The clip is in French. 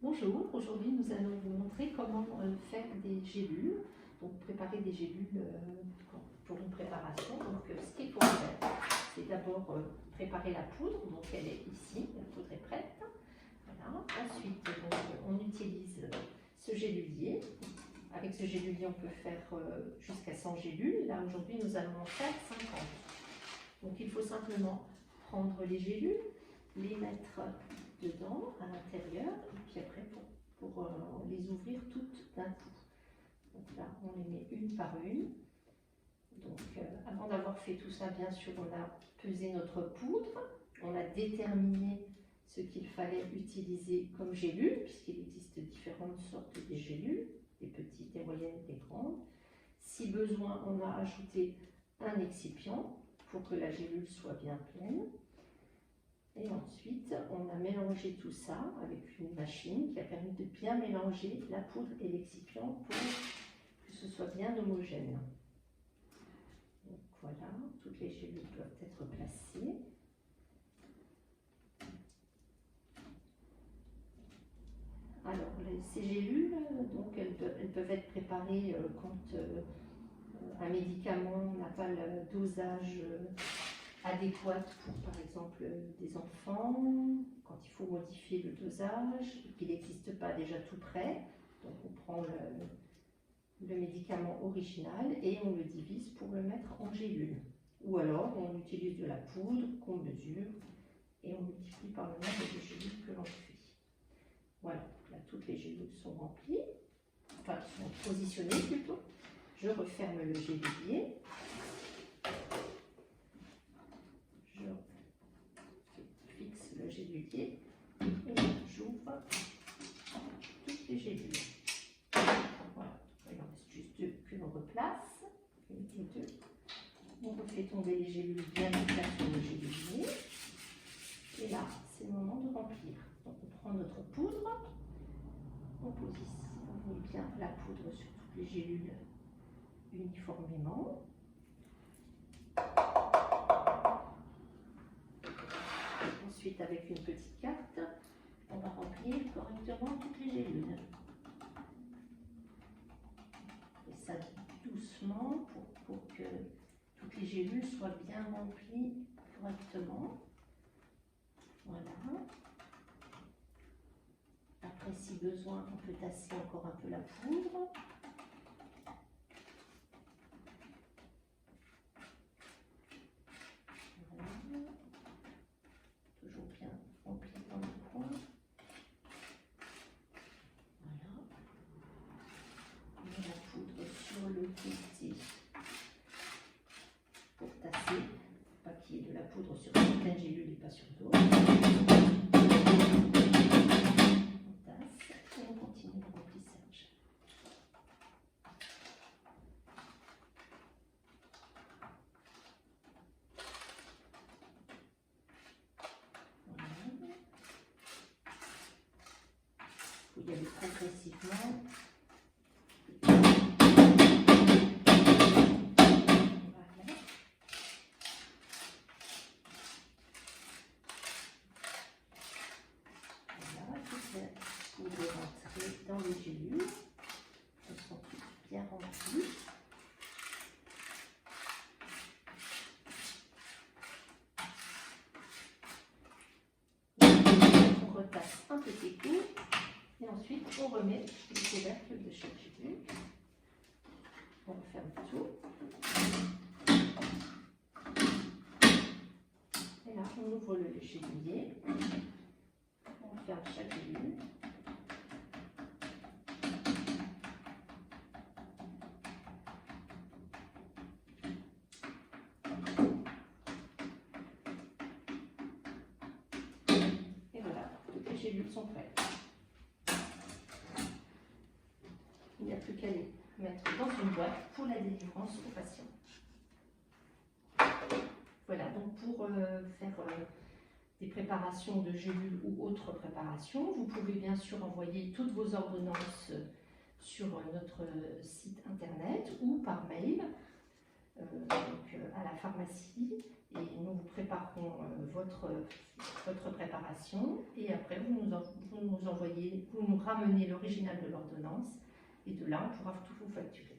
Bonjour, aujourd'hui nous allons vous montrer comment faire des gélules, donc préparer des gélules pour une préparation. Donc ce qu'il faut faire, c'est d'abord préparer la poudre, donc elle est ici, la poudre est prête. Voilà. Ensuite donc, on utilise ce gélulier. Avec ce gélulier on peut faire jusqu'à 100 gélules, là aujourd'hui nous allons en faire 50. Donc il faut simplement prendre les gélules, les mettre dedans, à l'intérieur, et puis après pour les ouvrir toutes d'un coup. Donc là, on les met une par une. Donc avant d'avoir fait tout ça, bien sûr, on a pesé notre poudre, on a déterminé ce qu'il fallait utiliser comme gélules, puisqu'il existe différentes sortes de gélules, des petites, des moyennes et des grandes. Si besoin, on a ajouté un excipient pour que la gélule soit bien pleine. Et ensuite, on a mélangé tout ça avec une machine qui a permis de bien mélanger la poudre et l'excipient pour que ce soit bien homogène. Donc voilà, toutes les gélules doivent être placées. Alors, ces gélules, donc, elles peuvent être préparées quand un médicament n'a pas le dosage adéquate pour, par exemple, des enfants, quand il faut modifier le dosage, et qu'il n'existe pas déjà tout prêt. Donc on prend le médicament original et on le divise pour le mettre en gélule. Ou alors on utilise de la poudre qu'on mesure et on multiplie par le nombre de gélules que l'on fait. Voilà, là toutes les gélules sont remplies, enfin sont positionnées plutôt. Je referme le gélulier. Le gélulier et j'ouvre toutes les gélules. Voilà, il en reste juste deux que l'on replace. Une et deux. On refait tomber les gélules bien en place sur le gélulier. Et là, c'est le moment de remplir. Donc on prend notre poudre, on met bien la poudre sur toutes les gélules uniformément. Ensuite, avec une petite carte, on va remplir correctement toutes les gélules. Et ça doucement pour que toutes les gélules soient bien remplies correctement. Voilà. Après, si besoin, on peut tasser encore un peu la poudre. Voilà. Toujours bien rempli dans le coin. Voilà. On met la poudre sur le côté pour tasser, pas qu'il y ait de la poudre sur certaines gélules et pas sur d'autres. On tasse et on continue le remplissage. Voilà. Il faut y aller progressivement. Poudre est rentrée dans les gélules. Elles sont toutes bien remplies. On repasse un petit coup et ensuite on remet le couvercle de chaque gélule. On referme tout. Et là on ouvre le gélulier. On ferme chaque gélule. Et voilà, toutes les gélules sont prêtes. Il n'y a plus qu'à les mettre dans une boîte pour la délivrance aux patients. Voilà, donc pour faire des préparations de gélules ou autres préparations, vous pouvez bien sûr envoyer toutes vos ordonnances sur notre site internet ou par mail. à la pharmacie et nous vous préparerons votre préparation et après vous nous ramenez l'original de l'ordonnance et de là on pourra tout vous facturer.